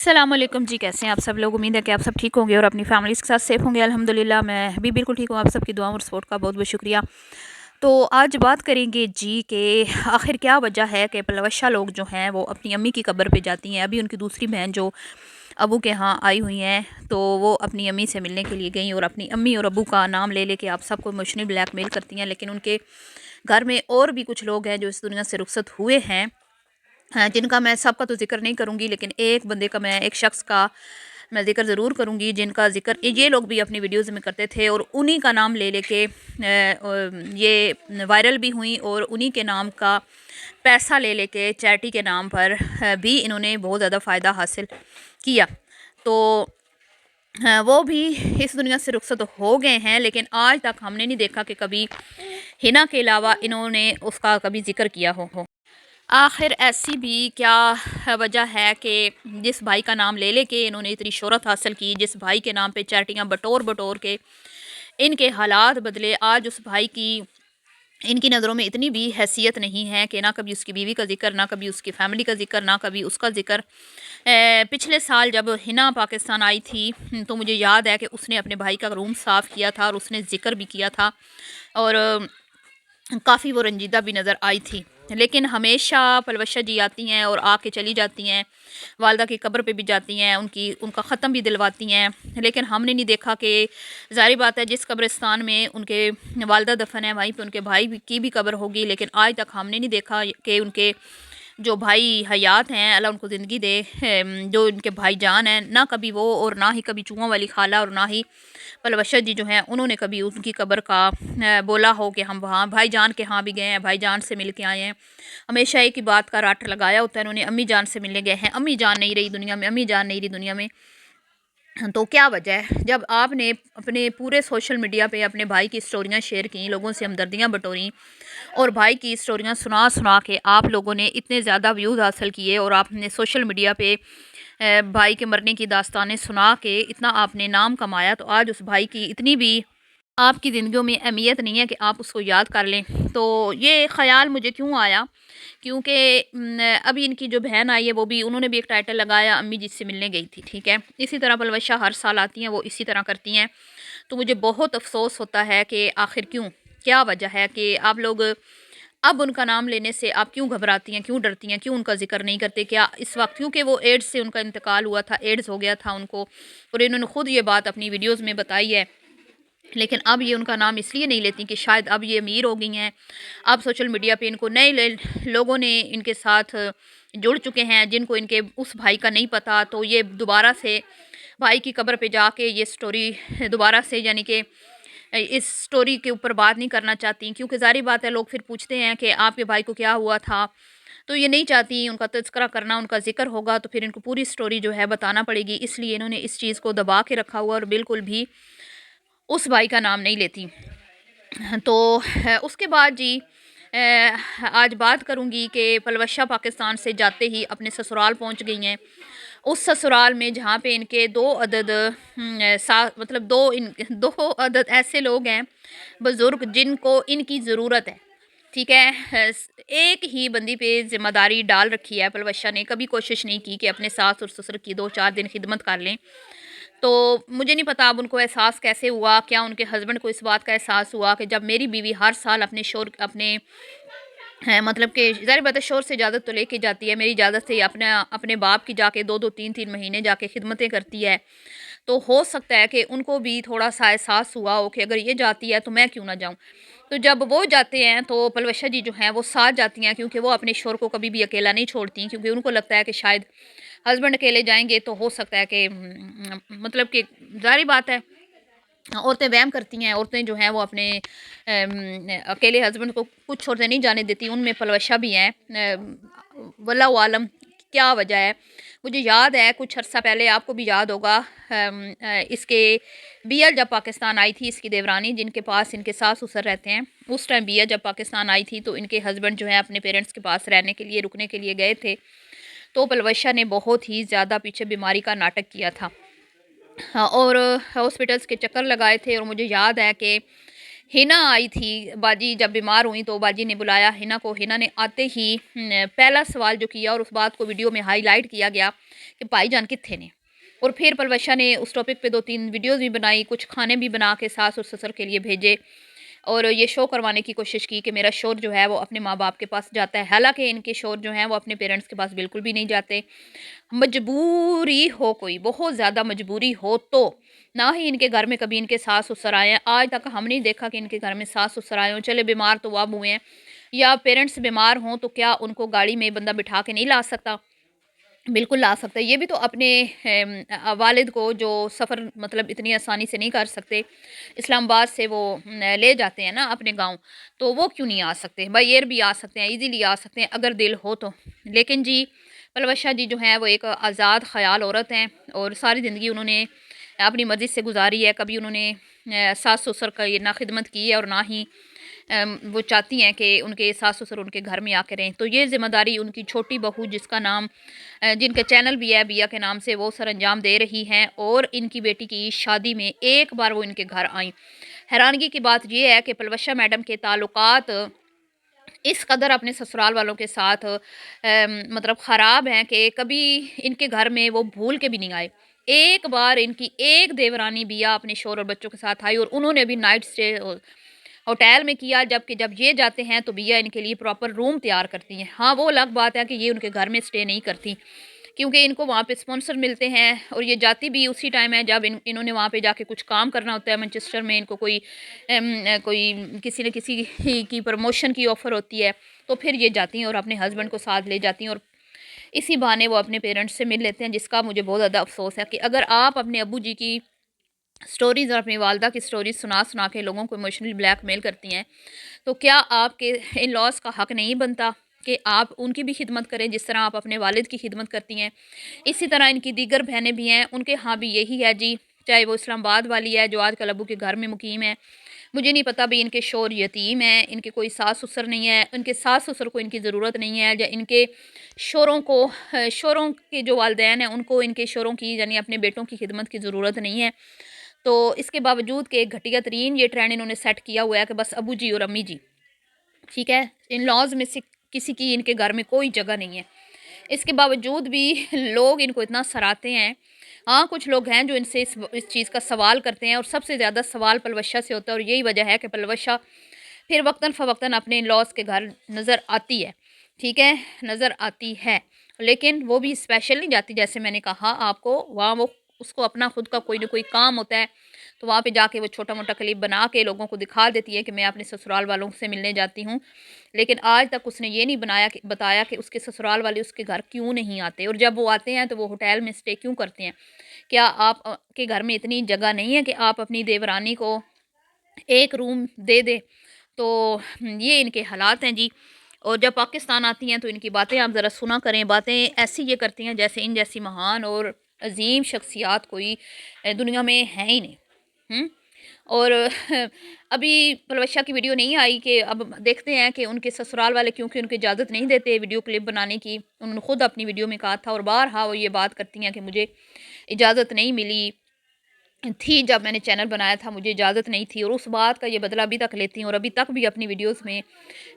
अस्सलाम वालेकुम जी। कैसे हैं आप सब लोग? उम्मीद है कि आप सब ठीक होंगे और अपनी फैमिलीज़ के साथ सेफ होंगे। अल्हम्दुलिल्लाह मैं भी बिल्कुल ठीक हूँ। आप सबकी दुआ और सपोर्ट का बहुत बहुत शुक्रिया। तो आज बात करेंगे जी कि आखिर क्या वजह है कि पलवशा लोग जो हैं वो अपनी अम्मी की कब्र पे जाती हैं। अभी उनकी दूसरी बहन जो अबू के यहाँ आई हुई हैं तो वो अपनी अम्मी से मिलने के लिए गई और अपनी अम्मी और अबू का नाम ले लेके आप सबको इमोशनली ब्लैकमेल करती हैं। लेकिन उनके घर में और भी कुछ लोग हैं जो इस दुनिया से रुखसत हुए हैं, जिनका मैं सबका तो ज़िक्र नहीं करूँगी, लेकिन एक बंदे का, मैं एक शख्स का मैं ज़िक्र ज़रूर करूँगी जिनका ज़िक्र ये लोग भी अपनी वीडियोज़ में करते थे और उन्हीं का नाम ले लेके ये वायरल भी हुई और उन्हीं के नाम का पैसा ले लेके चैरिटी के नाम पर भी इन्होंने बहुत ज़्यादा फ़ायदा हासिल किया। तो वो भी इस दुनिया से रुखसत हो गए हैं, लेकिन आज तक हमने नहीं देखा कि कभी हिना के अलावा इन्होंने उसका कभी ज़िक्र किया हो। आखिर ऐसी भी क्या वजह है कि जिस भाई का नाम ले लेके इन्होंने इतनी शोहरत हासिल की, जिस भाई के नाम पे चैटियाँ बटोर बटोर के इनके हालात बदले, आज उस भाई की इनकी नज़रों में इतनी भी हैसियत नहीं है कि ना कभी उसकी बीवी का जिक्र, ना कभी उसकी फैमिली का जिक्र, ना कभी उसका जिक्र। पिछले साल जब हिना पाकिस्तान आई थी तो मुझे याद है कि उसने अपने भाई का रूम साफ़ किया था और उसने जिक्र भी किया था और काफ़ी वो रंजीदा भी नज़र आई थी। लेकिन हमेशा पलवशा जी आती हैं और आके चली जाती हैं, वालदा की कब्र पे भी जाती हैं, उनका ख़त्म भी दिलवाती हैं। लेकिन हमने नहीं देखा कि ज़ाहिर बात है जिस कब्रिस्तान में उनके वालदा दफन है वहीं पे उनके भाई की भी कब्र होगी, लेकिन आज तक हमने नहीं देखा कि उनके जो भाई हयात हैं, अल्लाह उनको ज़िंदगी दे, जो इनके भाईजान हैं, ना कभी वो और ना ही कभी चूहों वाली खाला और ना ही पलवशा जी जो हैं उन्होंने कभी उनकी कब्र का बोला हो कि हम वहाँ भाईजान के यहाँ भी गए हैं, भाईजान से मिल के आए हैं। हमेशा एक ही बात का राट लगाया होता है इन्होंने, अम्मी जान से मिलने गए हैं, अम्मी जान नहीं रही दुनिया में, अम्मी जान नहीं रही दुनिया में। तो क्या वजह है जब आपने अपने पूरे सोशल मीडिया पे अपने भाई की स्टोरियाँ शेयर की, लोगों से हमदर्दियाँ बटोरी और भाई की स्टोरियाँ सुना सुना के आप लोगों ने इतने ज़्यादा व्यूज़ हासिल किए और आपने सोशल मीडिया पे भाई के मरने की दास्तानें सुना के इतना आपने नाम कमाया, तो आज उस भाई की इतनी भी आपकी ज़िंदगियों में अहमियत नहीं है कि आप उसको याद कर लें। तो ये ख़्याल मुझे क्यों आया, क्योंकि अभी इनकी जो बहन आई है वो भी, उन्होंने भी एक टाइटल लगाया अम्मी जिससे मिलने गई थी, ठीक है। इसी तरह पलवशा हर साल आती हैं, वो इसी तरह करती हैं। तो मुझे बहुत अफसोस होता है कि आखिर क्यों, क्या वजह है कि आप लोग अब उनका नाम लेने से आप क्यों घबराती हैं, क्यों डरती हैं, क्यों उनका ज़िक्र नहीं करते? क्या इस वक्त क्योंकि वो एड्स से उनका इंतकाल हुआ था, एड्स हो गया था उनको और इन्होंने खुद ये बात अपनी वीडियोज़ में बताई है, लेकिन अब ये उनका नाम इसलिए नहीं लेती कि शायद अब ये अमीर हो गई हैं, अब सोशल मीडिया पे इनको नए लोगों ने इनके साथ जुड़ चुके हैं जिनको इनके उस भाई का नहीं पता, तो ये दोबारा से भाई की कब्र पे जाके ये स्टोरी दोबारा से, यानी कि इस स्टोरी के ऊपर बात नहीं करना चाहती, क्योंकि ज़ाहिर बात है लोग फिर पूछते हैं कि आपके भाई को क्या हुआ था, तो ये नहीं चाहती उनका तज़किरा करना, उनका ज़िक्र होगा तो फिर इनको पूरी स्टोरी जो है बताना पड़ेगी, इसलिए इन्होंने इस चीज़ को दबा के रखा हुआ और बिल्कुल भी उस भाई का नाम नहीं लेती। तो उसके बाद जी आज बात करूँगी कि पलवशा पाकिस्तान से जाते ही अपने ससुराल पहुँच गई हैं। उस ससुराल में जहाँ पे इनके 2 अदद मतलब 2 अदद ऐसे लोग हैं बुज़ुर्ग जिनको इनकी ज़रूरत है, ठीक है। एक ही बंदी पे ज़िम्मेदारी डाल रखी है पलवशा ने, कभी कोशिश नहीं की कि अपने सास और ससुर की 2-4 दिन खिदमत कर लें। तो मुझे नहीं पता अब उनको एहसास कैसे हुआ, क्या उनके हस्बैंड को इस बात का एहसास हुआ कि जब मेरी बीवी हर साल अपने शोर अपने मतलब कि ज़ाहिर बात है शोर से इजाज़त तो लेके जाती है, मेरी इजाज़त से अपने अपने बाप की जाके 2-2 3-3 महीने जाके खिदमतें करती है, तो हो सकता है कि उनको भी थोड़ा-सा एहसास हुआ हो कि अगर ये जाती है तो मैं क्यों ना जाऊँ। तो जब वो जाते हैं तो पलवशा जी जो हैं वो साथ जाती हैं, क्योंकि वो अपने शोहर को कभी भी अकेला नहीं छोड़ती, क्योंकि उनको लगता है कि शायद हस्बैंड अकेले जाएँगे तो हो सकता है कि मतलब कि ज़ाहिर बात है औरतें वहम करती हैं, औरतें जो हैं वो अपने अकेले हस्बैंड को, कुछ औरतें नहीं जाने देती, उनमें पलवशा भी हैं। वल्लाहु आलम क्या वजह है। मुझे याद है कुछ अर्सा पहले, आपको भी याद होगा, इसके बिया जब पाकिस्तान आई थी, इसकी देवरानी जिनके पास इनके सास ससुर रहते हैं, उस टाइम बिया जब पाकिस्तान आई थी तो इनके हस्बैंड जो है अपने पेरेंट्स के पास रहने के लिए, रुकने के लिए गए थे। तो पलवशा ने बहुत ही ज़्यादा पीछे बीमारी का नाटक किया था। हाँ, और हॉस्पिटल्स के चक्कर लगाए थे और मुझे याद है कि हिना आई थी बाजी, जब बीमार हुई तो बाजी ने बुलाया हिना को। हिना ने आते ही पहला सवाल जो किया और उस बात को वीडियो में हाईलाइट किया गया कि भाईजान कित्थे ने। और फिर पलवशा ने उस टॉपिक पे 2-3 वीडियोस भी बनाई, कुछ खाने भी बना के सास और ससुर के लिए भेजे और ये शो करवाने की कोशिश की कि मेरा शोहर जो है वो अपने माँ बाप के पास जाता है। हालांकि इनके शोहर जो हैं वो अपने पेरेंट्स के पास बिल्कुल भी नहीं जाते। मजबूरी हो, कोई बहुत ज़्यादा मजबूरी हो तो ना ही इनके घर में कभी इनके सास ससुर आए हैं। आज तक हम नहीं देखा कि इनके घर में सास ससुर आए हों। चले बीमार तो अब हुए हैं या पेरेंट्स बीमार हों तो क्या उनको गाड़ी में बंदा बिठा के नहीं ला सकता? बिल्कुल ला सकता है। ये भी तो अपने वालिद को जो सफ़र मतलब इतनी आसानी से नहीं कर सकते, इस्लामाबाद से वो ले जाते हैं ना अपने गाँव, तो वो क्यों नहीं आ सकते? बाय एयर भी आ सकते हैं, ईज़िली आ सकते हैं अगर दिल हो तो। लेकिन जी, पलवशा जी जो हैं वो एक आज़ाद ख़याल औरत हैं और सारी ज़िंदगी उन्होंने अपनी मर्ज़ी से गुज़ारी है। कभी उन्होंने सास-ससुर का ये ना खिदमत की है और ना ही वो चाहती हैं कि उनके सास-ससुर उनके घर में आके रहें। तो ये ज़िम्मेदारी उनकी छोटी बहू, जिसका नाम जिनका चैनल भी है बिया के नाम से, वो सरअंजाम दे रही हैं और इनकी बेटी की शादी में एक बार वो इनके घर आईं। हैरानगी की बात ये है कि पलवशा मैडम के ताल्लुकात इस कदर अपने ससुराल वालों के साथ मतलब ख़राब हैं कि कभी इनके घर में वो भूल के भी नहीं आए। एक बार इनकी एक देवरानी बिया अपने शौहर और बच्चों के साथ आई और उन्होंने भी नाइट स्टे होटल में किया, जबकि जब ये जाते हैं तो बिया इनके लिए प्रॉपर रूम तैयार करती हैं। हाँ, वो अलग बात है कि ये उनके घर में स्टे नहीं करती, क्योंकि इनको वहाँ पे स्पॉन्सर मिलते हैं और ये जाती भी उसी टाइम है जब इन्होंने वहाँ पे जाके कुछ काम करना होता है। मैनचेस्टर में इनको कोई किसी न किसी की प्रमोशन की ऑफ़र होती है, तो फिर ये जाती हैं और अपने हस्बैंड को साथ ले जाती हैं और इसी बहाने वो अपने पेरेंट्स से मिल लेते हैं, जिसका मुझे बहुत ज़्यादा अफ़सोस है कि अगर आप अपने अब्बू जी की स्टोरीज़ और अपनी वालदा की स्टोरीज़ सुना-सुना के लोगों को इमोशनली ब्लैकमेल करती हैं, तो क्या आपके इन-लॉज़ का हक़ नहीं बनता कि आप उनकी भी खिदमत करें जिस तरह आप अपने वालिद की खिदमत करती हैं? इसी तरह इनकी दीगर बहनें भी हैं, उनके यहाँ भी यही है जी, चाहे वो इस्लामाबाद वाली है जो आजकल अब्बू के घर में मुकीम है। मुझे नहीं पता भई इनके शौहर यतीम हैं, इनके कोई सास-ससुर नहीं है, इनके सास-ससुर को इनकी ज़रूरत नहीं है, या इनके शौहरों को शौहरों के जो वालिदैन हैं उनको इनके शौहरों की यानी अपने बेटों की खिदमत की ज़रूरत नहीं है। तो इसके बावजूद कि एक घटिया तरीन ये ट्रेंड इन्होंने सेट किया हुआ है कि बस अब्बू जी और अम्मी जी, ठीक है? इन-लॉज़ में से किसी की इनके घर में कोई जगह नहीं है। इसके बावजूद भी लोग इनको इतना सराहते हैं। हाँ, कुछ लोग हैं जो इनसे इस चीज़ का सवाल करते हैं और सबसे ज़्यादा सवाल पलवशा से होता है और यही वजह है कि पलवशा फिर वक़्तन-फ़वक़्तन अपने इन-लॉज़ के घर नज़र आती है, ठीक है? नज़र आती है, लेकिन वो भी स्पेशल नहीं जाती। जैसे मैंने कहा आपको, वहाँ वो उसको अपना खुद का कोई न कोई काम होता है, तो वहाँ पे जाके वो छोटा-मोटा क्लिप बना के लोगों को दिखा देती है कि मैं अपने ससुराल वालों से मिलने जाती हूँ। लेकिन आज तक उसने ये नहीं बताया कि उसके ससुराल वाले उसके घर क्यों नहीं आते और जब वो आते हैं तो वो होटल में स्टे क्यों करते हैं? क्या आप के घर में इतनी जगह नहीं है कि आप अपनी देवरानी को एक रूम दे दें? तो ये इनके हालात हैं जी। और जब पाकिस्तान आती हैं तो इनकी बातें आप ज़रा सुना करें। बातें ऐसी ये करती हैं जैसे इन जैसी महान और अज़ीम शख्सियात कोई दुनिया में है ही नहीं। हुँ? और अभी पलवशा की वीडियो नहीं आई कि अब देखते हैं कि उनके ससुराल वाले क्योंकि उनको इजाज़त नहीं देते वीडियो क्लिप बनाने की। उन्होंने खुद अपनी वीडियो में कहा था और बारहा वो ये बात करती हैं कि मुझे इजाज़त नहीं मिली थी, जब मैंने चैनल बनाया था मुझे इजाज़त नहीं थी, और उस बात का ये बदला अभी तक लेती हैं और अभी तक भी अपनी वीडियोस में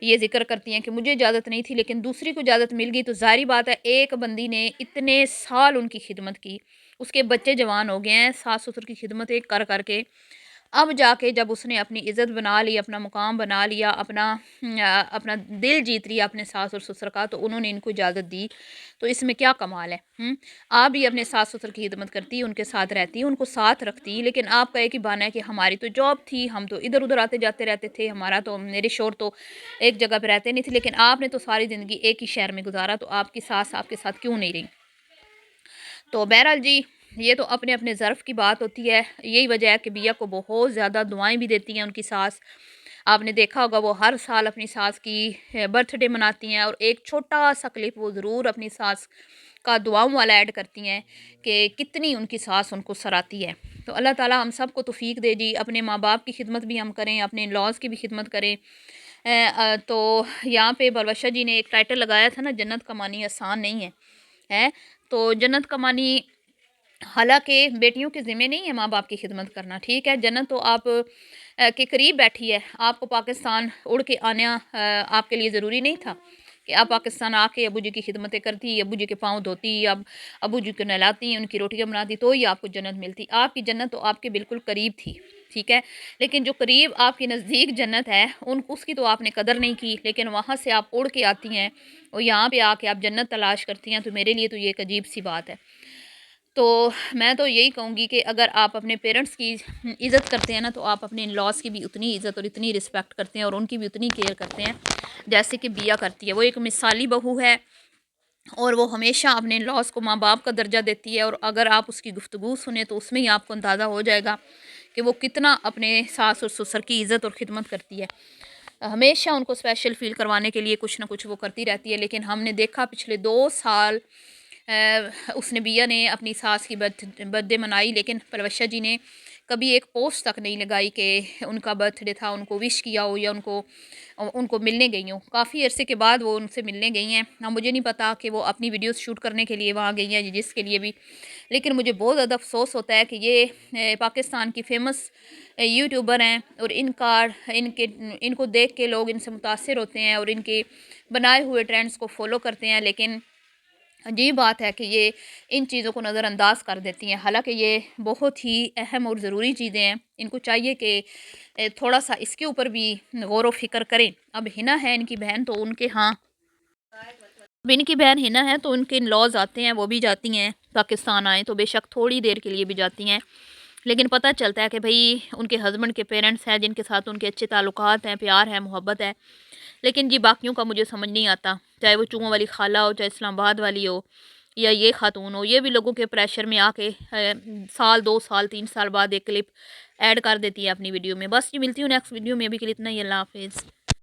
ये ज़िक्र करती हैं कि मुझे इजाज़त नहीं थी लेकिन दूसरी को इजाज़त मिल गई। तो ज़ाहिर बात है, एक बंदी ने इतने साल उनकी खिदमत की, उसके बच्चे जवान हो गए हैं सास-ससुर की खिदमत एक कर के। अब जाके जब उसने अपनी इज़्ज़त बना ली, अपना मुकाम बना लिया, अपना दिल जीत लिया अपने सास और ससुर का, तो उन्होंने इनको इजाज़त दी। तो इसमें क्या कमाल है? आप भी अपने सास-ससुर की खिदमत करती, उनके साथ रहती, उनको साथ रखती, लेकिन आपका एक ही बहाना है कि हमारी तो जॉब थी, हम तो इधर-उधर आते-जाते रहते थे, हमारा तो मेरे शौहर तो एक जगह पे रहते नहीं थे, लेकिन आपने तो सारी ज़िंदगी एक ही शहर में गुज़ारा, तो आपकी सास आपके साथ क्यों नहीं रही? तो बहरहाल जी, ये तो अपने-अपने ज़र्फ़ की बात होती है। यही वजह है कि बिया को बहुत ज़्यादा दुआएँ भी देती हैं उनकी सास। आपने देखा होगा वो हर साल अपनी सास की बर्थडे मनाती हैं और एक छोटा-सा क्लिप वो ज़रूर अपनी सास का दुआओं वाला ऐड करती हैं कि कितनी उनकी सास उनको सराहती है। तो अल्लाह ताला हम सबको तौफ़ीक दे जी, अपने माँ-बाप की खिदमत भी हम करें, अपने इन-लॉज़ की भी खिदमत करें। तो यहाँ पे बलवशा जी ने एक टाइटल लगाया था ना, जन्नत कमानी आसान नहीं है। है? तो जन्नत कमानी, हालाँकि बेटियों के ज़िम्मे नहीं है माँ-बाप की खिदमत करना, ठीक है? जन्नत तो आप کے قریب بیٹھی ہے، آپ کو پاکستان اڑ کے آنا آپ کے لیے ضروری نہیں تھا کہ آپ پاکستان آ کے ابو جی کی خدمتیں کرتی، ابو جی کے پاؤں دھوتی، ابو جی کو نہلاتی، ان کی روٹیاں بناتی، تو ہی آپ کو جنت ملتی۔ آپ کی جنت تو آپ کے بالکل قریب تھی، ٹھیک ہے، لیکن جو قریب آپ کے نزدیک جنت ہے اس کی تو آپ نے قدر نہیں کی، لیکن وہاں سے آپ اڑ کے آتی ہیں اور یہاں پہ آ کے آپ جنت تلاش کرتی ہیں، تو میرے لیے تو یہ ایک عجیب سی بات ہے۔ تو میں تو یہی کہوں گی کہ اگر آپ اپنے پیرنٹس کی عزت کرتے ہیں نا، تو آپ اپنے ان لاس کی بھی اتنی عزت اور اتنی رسپیکٹ کرتے ہیں اور ان کی بھی اتنی کیئر کرتے ہیں جیسے کہ بیا کرتی ہے۔ وہ ایک مثالی بہو ہے اور وہ ہمیشہ اپنے لاس کو ماں باپ کا درجہ دیتی ہے، اور اگر آپ اس کی گفتگو سنیں تو اس میں ہی آپ کو اندازہ ہو جائے گا کہ وہ کتنا اپنے ساس اور سسر کی عزت اور خدمت کرتی ہے۔ ہمیشہ ان کو اسپیشل فیل کروانے کے لیے کچھ نہ کچھ وہ کرتی رہتی ہے، لیکن ہم نے دیکھا پچھلے 2 سال اس نے بیا نے اپنی ساس کی برتھ ڈے منائی، لیکن پروشہ جی نے کبھی ایک پوسٹ تک نہیں لگائی کہ ان کا برتھ ڈے تھا، ان کو وش کیا ہو یا ان کو ملنے گئی ہوں۔ کافی عرصے کے بعد وہ ان سے ملنے گئی ہیں، اب مجھے نہیں پتا کہ وہ اپنی ویڈیوز شوٹ کرنے کے لیے وہاں گئی ہیں جس کے لیے بھی، لیکن مجھے بہت زیادہ افسوس ہوتا ہے کہ یہ پاکستان کی فیمس یوٹیوبر ہیں اور ان کو دیکھ کے لوگ ان سے متاثر ہوتے ہیں اور ان کے بنائے ہوئے ٹرینڈز کو فالو کرتے ہیں، لیکن عجیب بات ہے کہ یہ ان چیزوں کو نظر انداز کر دیتی ہیں، حالانکہ یہ بہت ہی اہم اور ضروری چیزیں ہیں۔ ان کو چاہیے کہ تھوڑا سا اس کے اوپر بھی غور و فکر کریں۔ اب ہنا ہے ان کی بہن، تو ان کے ہاں اب ان کی بہن ہنا ہے تو ان کے لاز آتے ہیں، وہ بھی جاتی ہیں پاکستان آئیں تو بے شک تھوڑی دیر کے لیے بھی جاتی ہیں، لیکن پتہ چلتا ہے کہ بھئی ان کے ہسبینڈ کے پیرنٹس ہیں جن کے ساتھ ان کے اچھے تعلقات ہیں، پیار ہے، محبت ہے، لیکن جی باقیوں کا مجھے سمجھ نہیں آتا، چاہے وہ چونگوں والی خالہ ہو، چاہے اسلام آباد والی ہو یا یہ خاتون ہو، یہ بھی لوگوں کے پریشر میں آ کے سال 2 سال 3 سال بعد ایک کلپ ایڈ کر دیتی ہے اپنی ویڈیو میں۔ بس یہ ملتی ہوں نیکسٹ ویڈیو میں، ابھی کے لیے اتنا ہی، اللہ حافظ۔